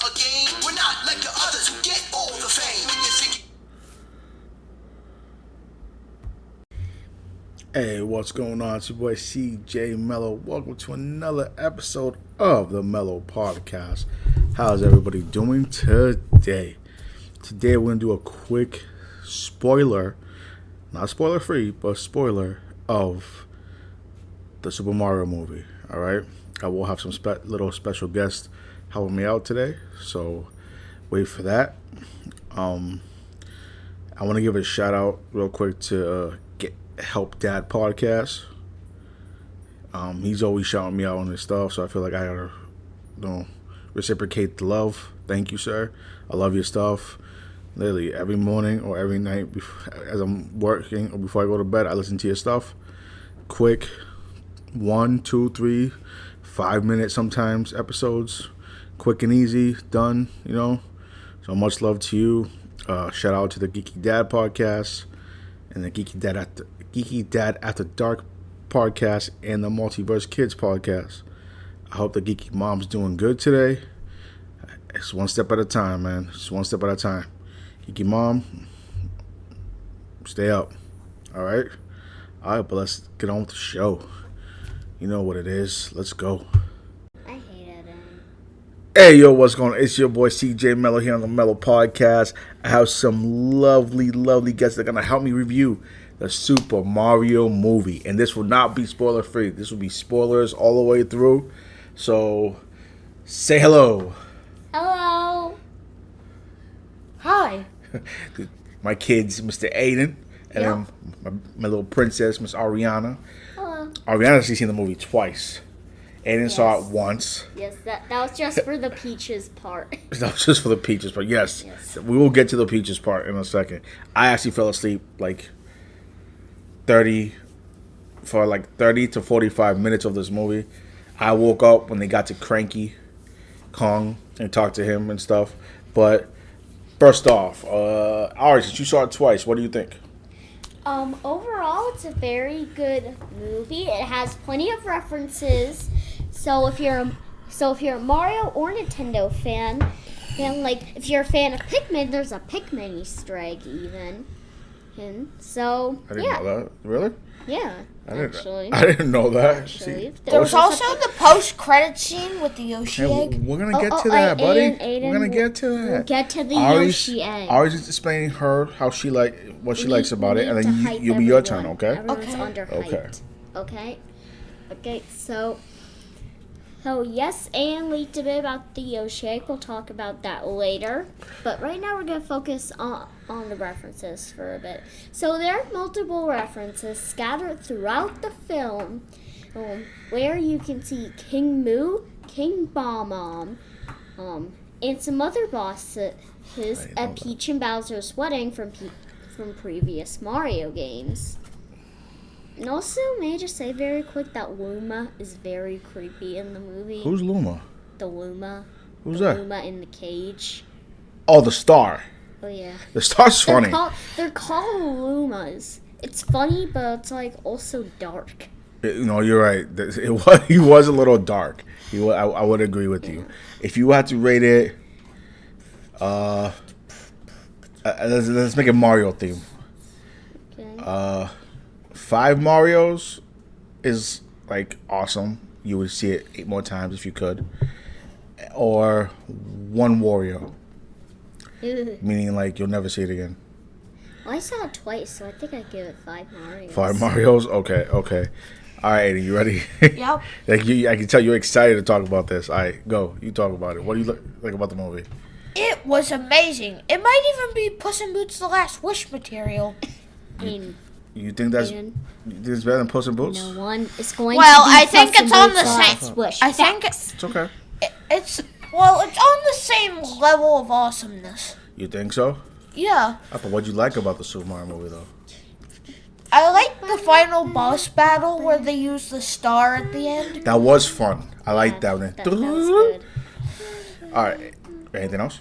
a game. We're not like the others who get all the fame. Hey, what's going on? It's your boy CJ Mello. Welcome to another episode of the Mello Podcast. How's everybody doing today? Today we're going to do a quick spoiler, not spoiler free, but spoiler of the Super Mario movie. Alright? I will have some little special guests helping me out today, so wait for that. I want to give a shout out real quick to Help Dad podcast. He's always shouting me out on his stuff, so I feel like I gotta, reciprocate the love. Thank you, sir. I love your stuff. Literally every morning or every night as I'm working or before I go to bed, I listen to your stuff. Quick, 1, 2, 3, 5 minute sometimes episodes. Quick and easy, done. So much love to you. Shout out to the Geeky Dad podcast and the Geeky Dad After Dark podcast and the Multiverse Kids podcast. I hope the Geeky Mom's doing good today. It's one step at a time, man. It's one step at a time. Geeky Mom, stay up. All right, but let's get on with the show. You know what it is. Let's go. I hate it. Hey, yo, what's going on? It's your boy CJ Mello here on the Mello Podcast. I have some lovely, lovely guests that are going to help me review the Super Mario movie. And this will not be spoiler free. This will be spoilers all the way through. So, say hello. Hello. Hi. My kids, Mr. Aiden, and then my little princess, Miss Ariana. Hello. Ariana's actually seen the movie twice. Aiden saw it once. Yes, that was just for the peaches part. That was just for the peaches part. Yes. We will get to the peaches part in a second. I actually fell asleep like 30 to 45 minutes of this movie. I woke up when they got to Cranky Kong and talked to him and stuff. But first off, Ari, since you saw it twice, what do you think? Overall, it's a very good movie. It has plenty of references. So if you're a Mario or Nintendo fan, then if you're a fan of Pikmin, there's a Pikmin Easter egg even. And so I didn't know that. Really? Yeah. I didn't know that. There was also the post-credit scene with the Yoshi egg. We're gonna get to that, buddy. Aiden, we're gonna get to that. We'll get to the Yoshi egg. Ari's just explaining what she likes about it, and then you'll be your turn, okay? Everyone's underhyped. Okay. So yes, and leaked a bit about the Yoshi egg. We'll talk about that later. But right now we're going to focus on the references for a bit. So there are multiple references scattered throughout the film where you can see King Moo, King Bob-omb, and some other bosses at Peach and Bowser's wedding from previous Mario games. And also, may I just say very quick that Luma is very creepy in the movie. Who's Luma? The Luma. Who's that? Luma in the cage. Oh, the star. Oh, yeah. The star's funny. They're called Lumas. It's funny, but it's also dark. You're right. He was a little dark. I would agree with you. If you had to rate it, let's make a Mario theme. Okay. 5 Marios is awesome. You would see it 8 more times if you could. Or 1 Wario. Meaning you'll never see it again. Well, I saw it twice, so I think I'd give it 5 Marios. 5 Marios? Okay. All right, Aiden, you ready? Yep. I can tell you're excited to talk about this. All right, go. You talk about it. What do you like about the movie? It was amazing. It might even be Puss in Boots: The Last Wish material. You think that's better than Puss in Boots? No one is going well, to be I think Puss it's in on Boots' the Last same. Wish. I think it's okay. It's on the same level of awesomeness. You think so? Yeah. But what'd you like about the Super Mario movie, though? I like the final boss battle where they use the star at the end. That was fun. I like that one. That was good. All right. Anything else?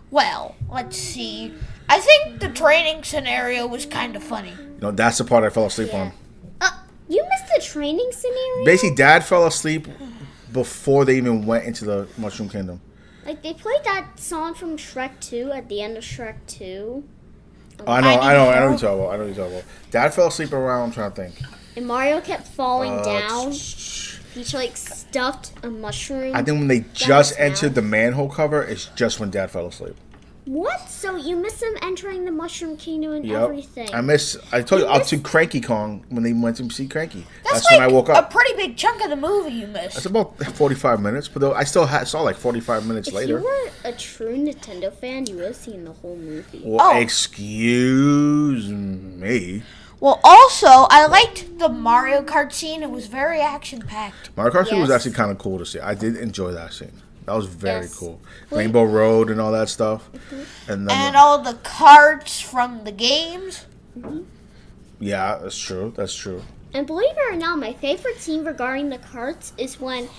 Well, let's see. I think the training scenario was kind of funny. That's the part I fell asleep on. You missed the training scenario? Basically, Dad fell asleep before they even went into the Mushroom Kingdom. Like, they played that song from Shrek 2 at the end of Shrek 2. I know what you're talking about. Dad fell asleep around, I'm trying to think. And Mario kept falling down. Peach, like, stuffed a mushroom. I think when they just entered the manhole cover, it's just when Dad fell asleep. What? So you missed them entering the Mushroom Kingdom and everything. I told you, up to Cranky Kong when they went to see Cranky. That's when like I woke up. a pretty big chunk of the movie you missed. It's about 45 minutes, but I still saw like 45 minutes later. If you were a true Nintendo fan, you would have seen the whole movie. Well, excuse me. Well, also, I liked the Mario Kart scene. It was very action-packed. Mario Kart scene was actually kind of cool to see. I did enjoy that scene. That was very cool. Wait. Rainbow Road and all that stuff. And all the carts from the games. Yeah, that's true. That's true. And believe it or not, my favorite scene regarding the carts is when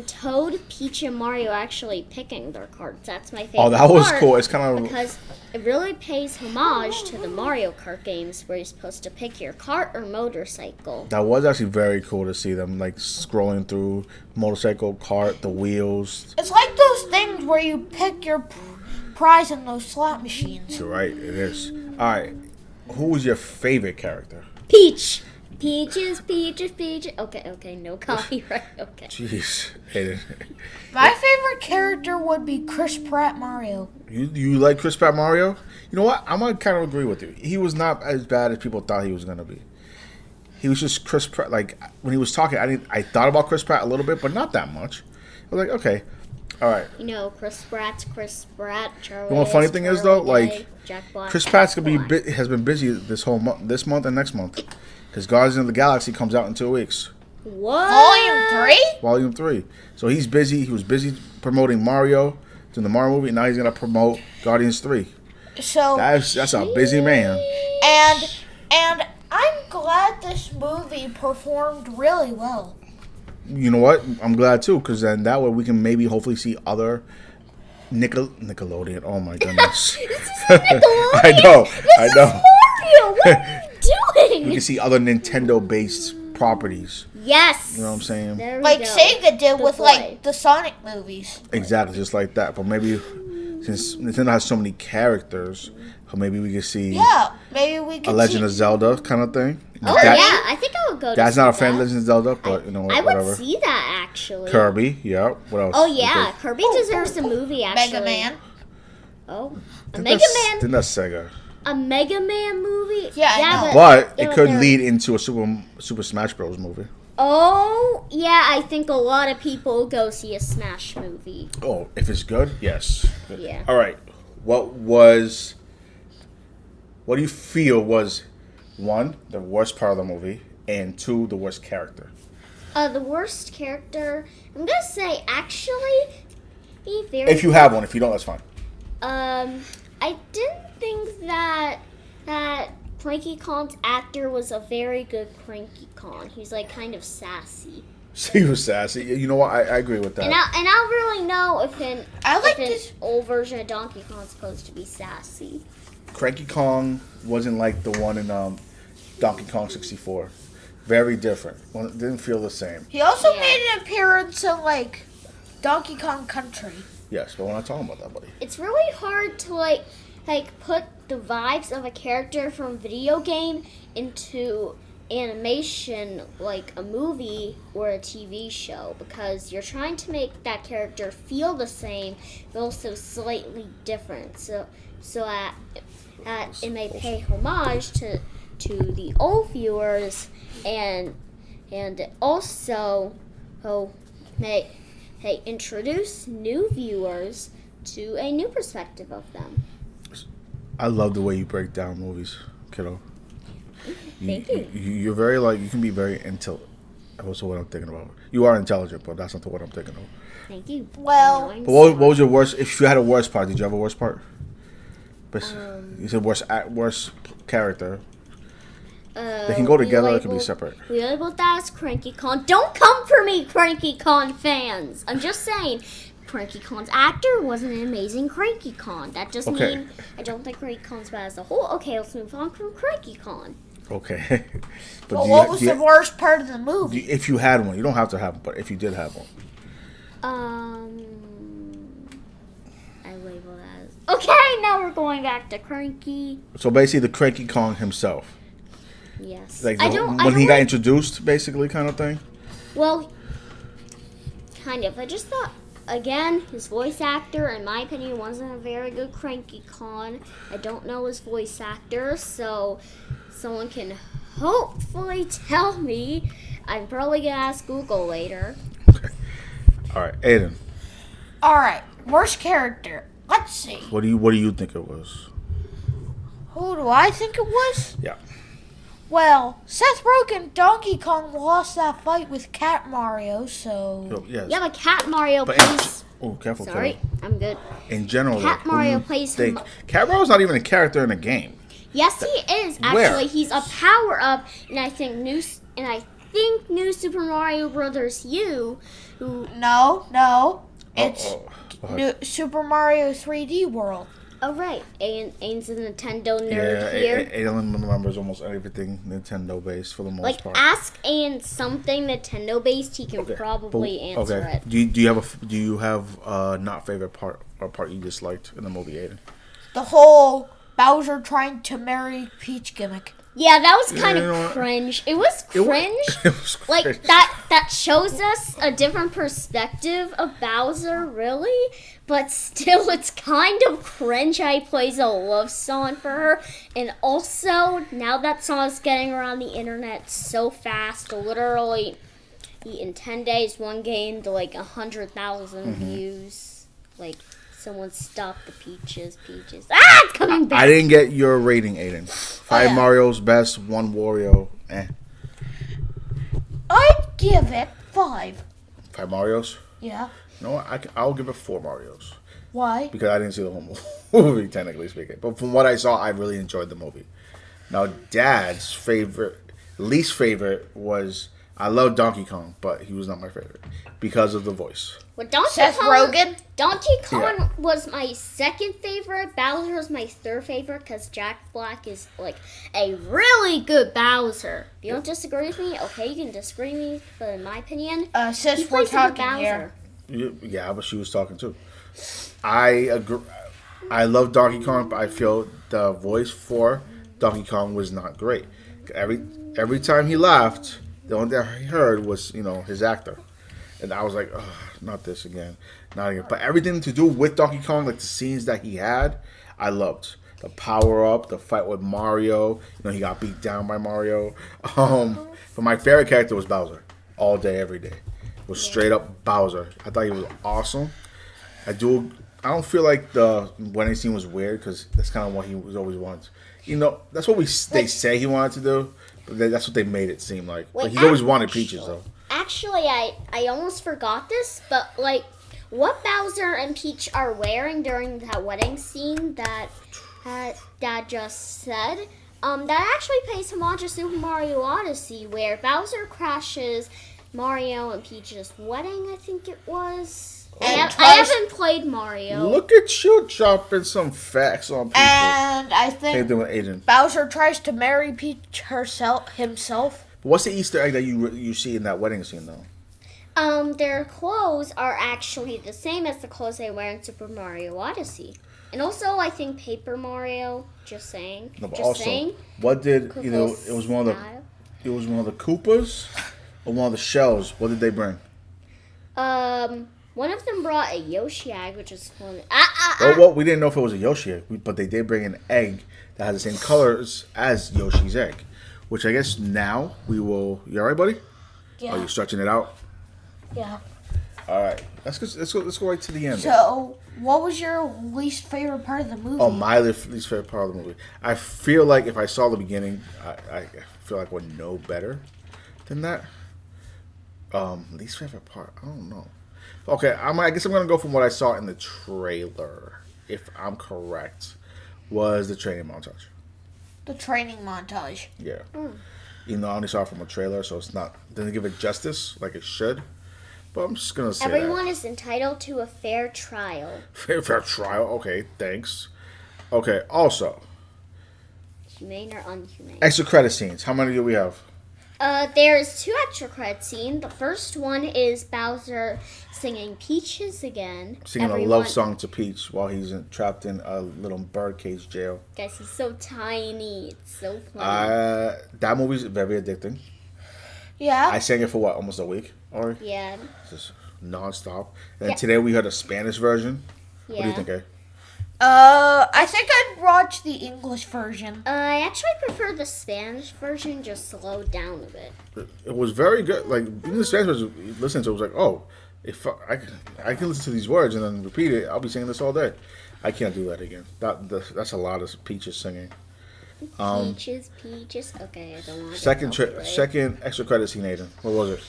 Toad, Peach, and Mario actually picking their carts. That's my favorite part. Oh, that was cool. It's kind of... Because it really pays homage to the Mario Kart games where you're supposed to pick your cart or motorcycle. That was actually very cool to see them, like, scrolling through motorcycle, cart, the wheels. It's like those things where you pick your prize in those slot machines. You're right. It is. All right. Who was your favorite character? Peach. Peaches. Okay, no copyright. Okay. Jeez. Hated. My favorite character would be Chris Pratt Mario. You like Chris Pratt Mario? You know what? I'm gonna kind of agree with you. He was not as bad as people thought he was gonna be. He was just Chris Pratt. Like when he was talking, I thought about Chris Pratt a little bit, but not that much. I was like, okay, all right. You know, Chris Pratt, Charlie. You know what the funny thing is though, like Jack Black, Chris Pratt's has been busy this month and next month. Because Guardians of the Galaxy comes out in 2 weeks. What? Volume 3? Volume 3. So he's busy. He was busy promoting Mario, doing the Mario movie. And now he's going to promote Guardians 3. So that's a busy man. And I'm glad this movie performed really well. You know what? I'm glad too. Because then that way we can maybe hopefully see other Nickelodeon. Oh my goodness. I know. Mario. What are you doing? We can see other Nintendo-based properties. Yes. You know what I'm saying? There we Like go. Sega did with like the Sonic movies. Exactly, just like that. But maybe since Nintendo has so many characters, maybe we could see Maybe we could a Legend of Zelda kind of thing. Oh yeah, I think I would go. Dad's to not a see fan of that. Legend of Zelda, but you know I whatever. would see that actually. Kirby, yeah. What else? Oh yeah, Kirby deserves a movie actually. Mega Man. Oh, a I Mega Man. Then that's Sega. A Mega Man movie. Yeah, I know. But it could lead into a Super Smash Bros. Movie. Oh yeah, I think a lot of people go see a Smash movie. Oh, if it's good, yes. Yeah. All right. What do you feel was, 1, the worst part of the movie, and 2, the worst character? The worst character, I'm gonna say actually, If you have one, if you don't, that's fine. I didn't think that Cranky Kong's actor was a very good Cranky Kong. He's like kind of sassy. He was sassy. You know what? I agree with that. And I don't really know if an this old version of Donkey Kong is supposed to be sassy. Cranky Kong wasn't like the one in Donkey Kong 64. Very different. Well, it didn't feel the same. He also made an appearance in like Donkey Kong Country. Yes, but we're not talking about that, buddy. It's really hard to like put the vibes of a character from video game into animation like a movie or a TV show because you're trying to make that character feel the same but also slightly different. So that it may pay homage to the old viewers and also may introduce new viewers to a new perspective of them. I love the way you break down movies, kiddo. Thank you. You're very you can be very intelligent. That's what I'm thinking about. You are intelligent, but that's not what I'm thinking of. Thank you. Well, No, I'm But what sorry. was your worst? If you had a worst part, did you have a worst part? You said worst character. They can go together. It can be separate. We labeled that as Cranky Con. Don't come for me, Cranky Con fans. I'm just saying, Cranky Con's actor wasn't an amazing Cranky Con. That doesn't mean I don't think Cranky Con's bad as a whole. Okay, let's move on from Cranky Con. Okay. But what was the worst part of the movie? If you had one, you don't have to have one, but if you did have one. Okay, now we're going back to Cranky. So basically, the Cranky Kong himself. Yes. Like when he got introduced, basically, kind of thing. Well, kind of. I just thought, again, his voice actor, in my opinion, wasn't a very good Cranky Kong. I don't know his voice actor, so someone can hopefully tell me. I'm probably going to ask Google later. Okay. All right, Aiden. All right, worst character. Let's see. What do you think it was? Who do I think it was? Yeah. Well, Seth Rogen, Donkey Kong lost that fight with Cat Mario, so... Yes. Yeah, but Cat Mario But plays... careful. Sorry, I'm good. In general, Cat Mario plays... Cat Mario's not even a character in the game. Yes, he is. Actually, Where? he's a power-up, and I think New Super Mario Brothers U, who... No. It's Oh. New Super Mario 3D World. Oh, right. Aiden's a Nintendo nerd here. Aiden remembers almost everything Nintendo-based for the most part. Ask Aiden something Nintendo-based, he can probably answer it. Do you have not favorite part or part you disliked in the movie, Aiden? The whole Bowser trying to marry Peach gimmick. Yeah, that was kind of cringe. It was cringe. It was like cringe. that shows us a different perspective of Bowser, really. But still, it's kind of cringe how he plays a love song for her. And also, now that song is getting around the internet so fast, literally, in 10 days, one gained like 100,000 views. Like, someone stopped the Peaches. Ah, it's coming back. I didn't get your rating, Aiden. 5 Mario's best, 1 Wario. I'd give it 5. 5 Marios? Yeah. You know what? I'll give it 4 Marios. Why? Because I didn't see the whole movie, technically speaking. But from what I saw, I really enjoyed the movie. Now, Dad's least favorite was... I love Donkey Kong, but he was not my favorite because of the voice. Well, Seth Rogen? Donkey Kong was my second favorite. Bowser was my third favorite because Jack Black is like a really good Bowser. If you don't disagree with me, okay, you can disagree with me, but in my opinion, since he we're plays a good talking here. Yeah, but she was talking too. I agree. I love Donkey Kong, but I feel the voice for Donkey Kong was not great. Every time he laughed, the only thing I heard was, his actor. And I was like, oh, not this again. Not again. But everything to do with Donkey Kong, like the scenes that he had, I loved. The power-up, the fight with Mario. He got beat down by Mario. But my favorite character was Bowser. All day, every day. It was straight up Bowser. I thought he was awesome. I don't feel like the wedding scene was weird because that's kind of what he was always wanted. That's what they say he wanted to do. But that's what they made it seem like. But he's always wanted Peaches, though. Actually, I almost forgot this, but like what Bowser and Peach are wearing during that wedding scene that Dad just said, that actually pays homage to Super Mario Odyssey, where Bowser crashes Mario and Peach's wedding, I think it was. I haven't played Mario. Look at you dropping some facts on people. And I think Agent. Bowser tries to marry Peach himself. What's the Easter egg that you see in that wedding scene, though? Their clothes are actually the same as the clothes they wear in Super Mario Odyssey. And also, I think Paper Mario, just saying. No, but just also, saying. What did, it was one of the Koopas or one of the shells. What did they bring? One of them brought a Yoshi egg, which is one. Well, we didn't know if it was a Yoshi egg, but they did bring an egg that has the same colors as Yoshi's egg. Which I guess now we will. You all right, buddy? Yeah. Are you stretching it out? Yeah. All right. Let's go right to the end. So, what was your least favorite part of the movie? Oh, my least favorite part of the movie. I feel like if I saw the beginning, I feel like I would know better than that. Least favorite part. I don't know. Okay, I guess I'm gonna go from what I saw in the trailer. If I'm correct, was the training montage. The training montage. Yeah. Even though I only saw it from a trailer, so it's not doesn't give it justice like it should. But I'm just gonna say everyone is entitled to a fair trial. Fair trial. Okay, thanks. Okay. Also, humane or unhumane? extra credit scenes. How many do we have? There's 2 extra credit scenes. The first one is Bowser singing Peaches again. Singing a love song to Peach while he's trapped in a little birdcage jail. Guys, he's so tiny. It's so funny. That movie's very addicting. Yeah. I sang it for what, almost a week? Or Yeah. just nonstop. And today we heard a Spanish version. Yeah. What do you think, eh? I think I'd watch the English version. I actually prefer the Spanish version, just slowed down a bit. It was very good. Like, even the Spanish version, you listen to it, was like, oh, if I can listen to these words and then repeat it, I'll be singing this all day. I can't do that again. That's a lot of Peaches singing. Peaches. Okay, I don't want to. Second extra credit scene, Aiden. What was it?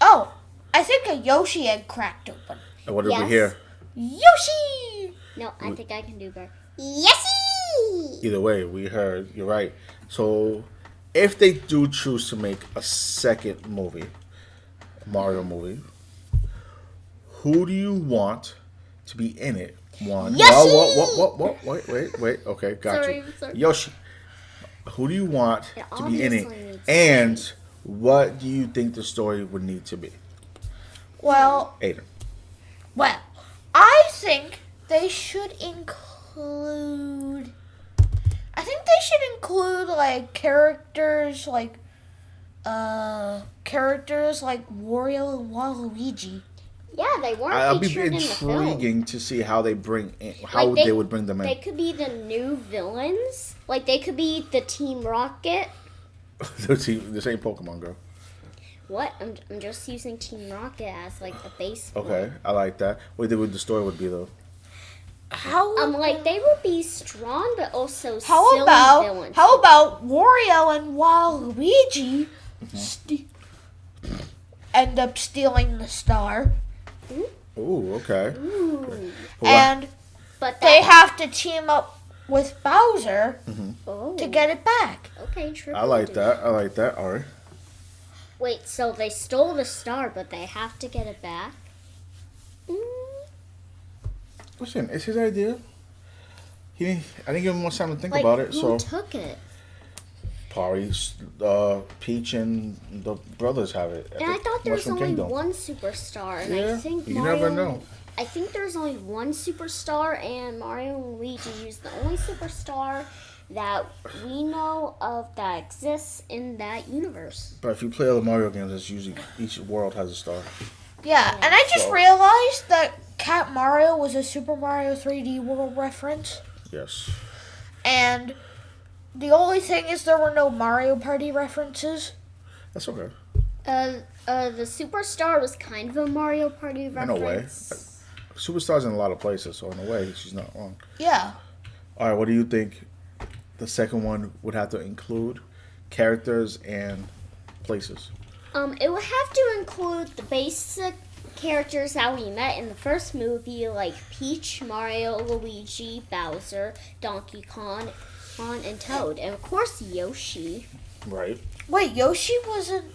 Oh, I think a Yoshi egg cracked open. And what did we hear? Yoshi! No, I think I can do better. Yesy! Either way, we heard. You're right. So, if they do choose to make a second movie, Mario movie, who do you want to be in it? One. Yoshi! What? Wait. Okay, got you. Sorry. Yoshi. Who do you want to be in it? obviously needs to And what do you think the story would need to be? Well, Aiden. I think they should include... like characters like Wario and Waluigi. Yeah, they weren't It'll be featured in the film. intriguing to see how they would bring them in. They could be the new villains. Like, they could be the Team Rocket. This ain't Pokemon, girl. What? I'm just using Team Rocket as, like, the base. Okay, I like that. What do you think the story would be, though? They would be strong, but also How silly villains. about Wario and Waluigi end up stealing the star, Ooh, okay. Ooh. and But they have to team up with Bowser Oh. to get it back. Okay, true. I like that. All right. Wait, so they stole the star, but they have to get it back? Listen, it's his idea. I didn't give him much time to think Like, about it, who so took it? probably Peach and the brothers have it. And I thought there was Mushroom only Kingdom. one superstar, and Yeah, I think you Mario, never know. I think there's only one superstar, and Mario and Luigi use the only superstar that we know of that exists in that universe. But if you play other Mario games, it's usually each world has a star. Yeah, and I just So- realized that Cat Mario was a Super Mario 3D World reference, Yes. and the only thing is there were no Mario Party references. That's okay. The superstar was kind of a Mario Party In a way. reference. Superstars in a lot of places, so in a way, she's not wrong. Yeah. All right, what do you think the second one would have to include? Characters and places. It would have to include the basic characters that we met in the first movie, like Peach, Mario, Luigi, Bowser, Donkey Kong, and Toad, and of course Yoshi. Right. Wait, Yoshi wasn't...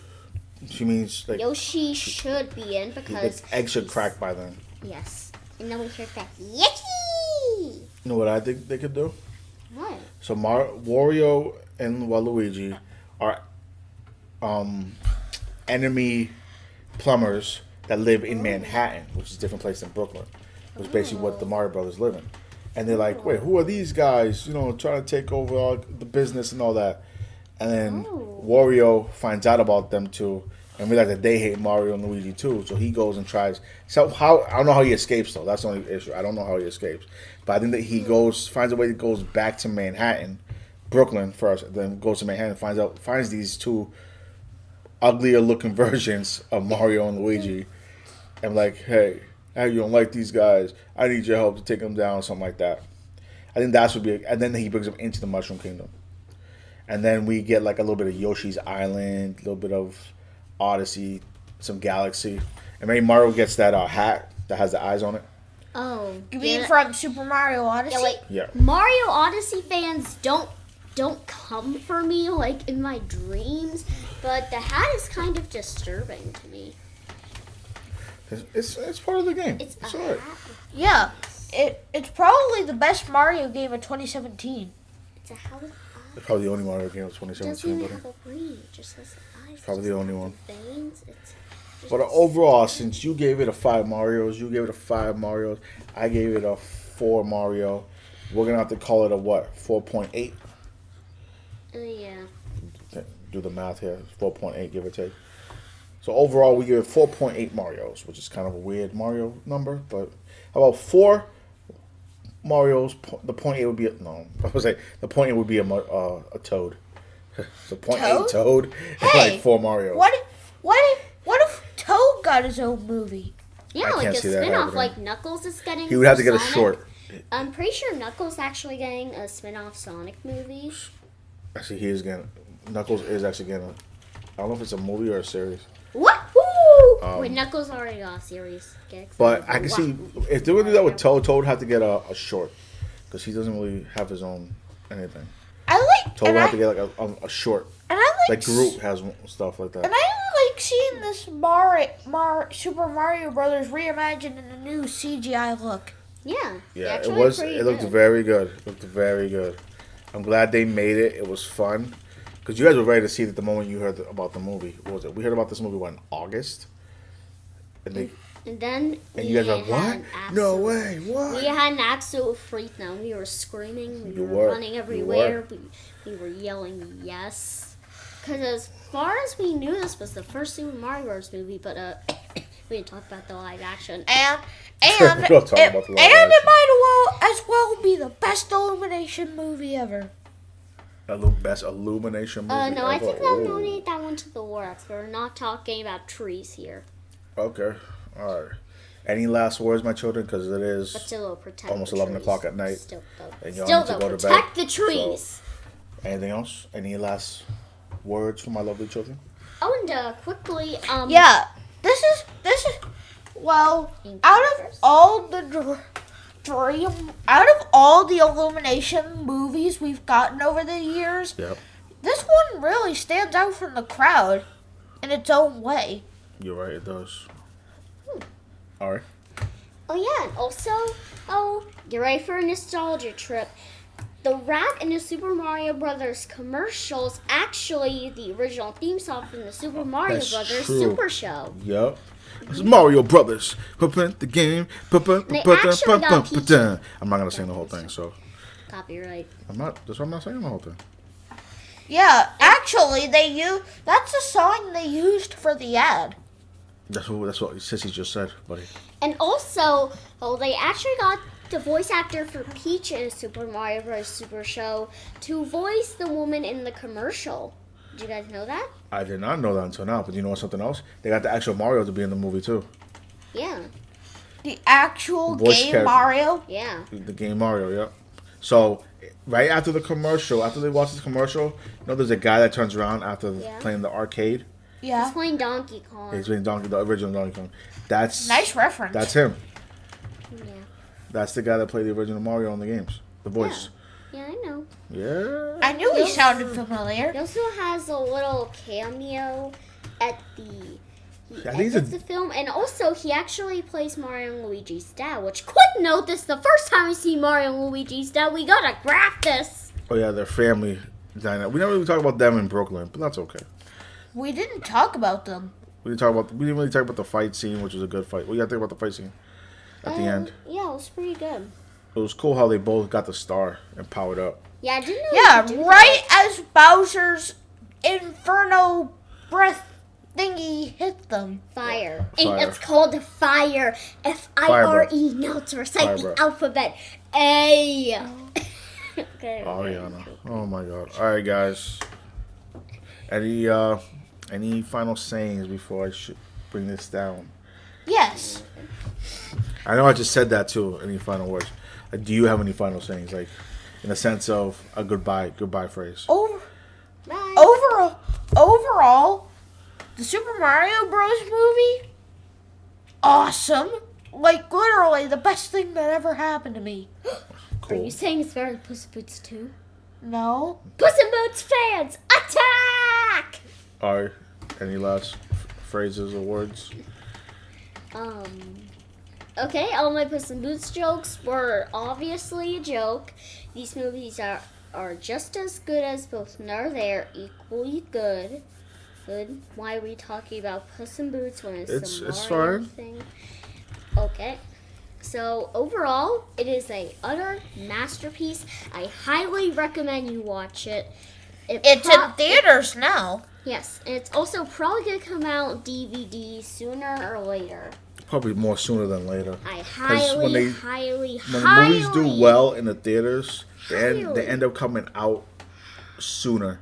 She means like Yoshi should be in because the egg should crack by then. yes, and then we heard that Yucky. You know what I think they could do? What? So Wario and Waluigi are enemy plumbers that live in Manhattan, which is a different place than Brooklyn. Which is basically what the Mario Brothers live in. And they're like, wait, who are these guys? You know, trying to take over all the business and all that. And then Wario finds out about them too, and realizes that they hate Mario and Luigi too. So he goes and tries. So I don't know how he escapes though. That's the only issue. I don't know how he escapes. But I think that he finds a way that goes back to Manhattan, Brooklyn first, then goes to Manhattan, finds these two uglier looking versions of Mario and Luigi, and like, hey, you don't like these guys? I need your help to take them down, something like that. I think that would be, and then he brings them into the Mushroom Kingdom. And then we get like a little bit of Yoshi's Island, a little bit of Odyssey, some Galaxy. And maybe Mario gets that hat that has the eyes on it. Oh, You mean from Super Mario Odyssey? yeah, wait. Yeah. Mario Odyssey fans don't come for me like in my dreams, but the hat is kind of disturbing to me. It's part of the game. It's It's a alright. hat. Yeah. It's probably the best Mario game of 2017. It's a hat with It's probably the only Mario game of It doesn't 2017, even buddy. have a brain. It just has eyes. It's probably the only one. Veins. It's But overall, since you gave it a 5 Marios, I gave it a 4 Mario. We're gonna have to call it a what? 4.8. Yeah. Do the math here. 4.8, give or take. So overall, we give it 4.8 Marios, which is kind of a weird Mario number. But how about 4 Marios? The 0.8 would be no. I was say the 0.8 would be a Toad. So 0.8 Toad. Hey, like 4 Marios. What if Toad got his own movie? Yeah, I like can't a see that spin-off. happening. Like Knuckles is getting. He would have to get a Sonic. short. I'm pretty sure Knuckles actually getting a spin-off Sonic movie. Actually, he is getting. Knuckles is actually getting. I don't know if it's a movie or a series. Woohoo! Wait, Knuckles already got a series. Get excited. But I can see if they were to do that with Toad, Toad would have to get a short because he doesn't really have his own anything. Toad would have to get like a short. And I Like Groot has stuff like that. And I like seeing this Super Mario Brothers reimagined in a new CGI look. Yeah. Yeah, it actually was. pretty It looked good. very good. It looked very good. I'm glad they made it. It was fun because you guys were ready to see it the moment you heard about the movie. What was it? We heard about this movie in August, and they And then and you guys were like, what? No way! What? We had an absolute freak now. We were screaming. We You were were. running You everywhere. We were yelling yes. Because as far as we knew, this was the first Super Mario Bros. Movie, but we didn't talk about the live action. And We'll talk about the live action. it might as well be the best Illumination movie ever. Best illumination movie. No, I ever. think they'll Ooh. donate that one to the works. We're not talking about trees here. Okay, all right. Any last words, my children? Because it But is still, they'll protect almost the 11 trees. o'clock at night. Still, and y'all they'll need to go to bed. protect the trees. Anything else? Any last words for my lovely children? Oh, and quickly, Yeah, this is well, out of all the Illumination movies we've gotten over the years, Yep. this one really stands out from the crowd in its own way. You're right, it does. All right. Oh yeah, and also, get ready for a nostalgia trip. The rat in the Super Mario Brothers commercials actually the original theme song from the Super Mario That's Brothers true. Super Show. Yep. It's Mario Brothers. The game. They actually got Peach. I'm not gonna sing the whole thing, so Copyright. I'm not. That's why I'm not singing the whole thing. Yeah, actually, that's the song they used for the ad. That's what Sissy just said, buddy. And also, they actually got the voice actor for Peach in Super Mario Bros. Super Show to voice the woman in the commercial. Did you guys know that? I did not know that until now, but you know something else? They got the actual Mario to be in the movie too. Yeah. The actual Voice game character. Mario. Yeah. The game Mario, yeah. So right after the commercial, after they watch this commercial, you know there's a guy that turns around after playing the arcade. He's Yeah, playing Donkey Kong. He's playing the original Donkey Kong. That's nice reference. That's him. Yeah. That's the guy that played the original Mario in the games. The voice. Yeah, I know. Yeah. I knew he sounded familiar. He also has a little cameo at the I think end of the film, and also he actually plays Mario and Luigi's dad. Which, quick note, this is the first time we see Mario and Luigi's dad. We gotta graph this. Oh yeah, their family dynamic. We never really talk about them in Brooklyn, but that's okay. We didn't talk about them. We didn't really talk about the fight scene, which was a good fight. What do you gotta think about the fight scene at the end? Yeah, it was pretty good. It was cool how they both got the star and powered up. Yeah, I didn't know. Yeah, you could do right as Bowser's Inferno breath thingy hit them. that. Fire. Fire. And it's called fire. F-I-R-E. Now to recite Fire the breath. alphabet. A. Okay. Ariana. Oh my god. Alright guys. Any final sayings before I should bring this down? Yes. I know I just said that too. Any final words? Do you have any final sayings, like in the sense of a goodbye phrase? Bye. Overall, the Super Mario Bros. Movie, awesome. Like, literally the best thing that ever happened to me. Are Cool. you saying it's better than Puss in Boots 2? No. Puss in Boots fans, attack! Alright. Any last phrases or words? Okay, all my Puss in Boots jokes were obviously a joke. These movies are are just as good as both. No, they're equally good. Why are we talking about Puss in Boots when it's the Mario fine. thing? Okay. So overall, it is a utter masterpiece. I highly recommend you watch it. It's in theaters now. Yes, and it's also probably gonna come out DVD sooner or later. Probably more sooner than later. I when the movies do well in the theaters, they end up coming out sooner.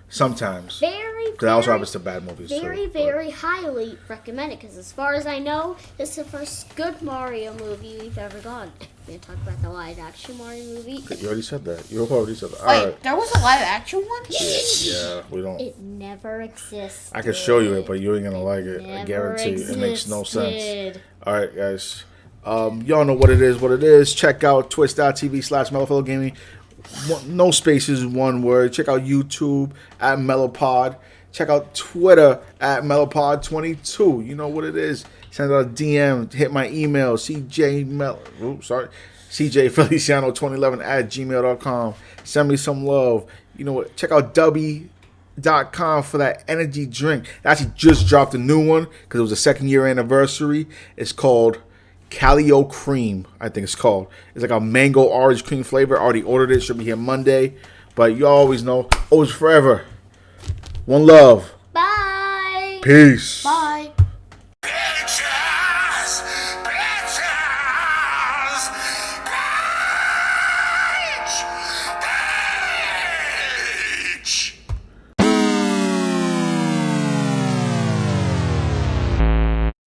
Sometimes. Because that also happens to bad movies Very highly recommend it. Because as far as I know, this is the first good Mario movie we've ever gotten. We're going to talk about the live action Mario movie. You already said that. You already said that. All Wait, right. there was a live action one? Yeah, we don't. It never exists. I can show you it, but you ain't gonna like it. I guarantee you. It makes no sense. All right, guys. Y'all know what it is. Check out twitch.tv/mellowfellowgaming. No spaces, one word. Check out YouTube at mellowpod. Check out Twitter at mellowpod22. You know what it is. Send out a DM. Hit my email, cjfeliciano2011 at gmail.com. Send me some love. You know what? Check out W.com for that energy drink. I actually just dropped a new one because it was the 2nd year anniversary. It's called Calio Cream, I think it's called. It's like a mango orange cream flavor. I already ordered it. Should be here Monday. But you always know, always forever. One love. Bye. Peace. Bye. Bitches, bitches.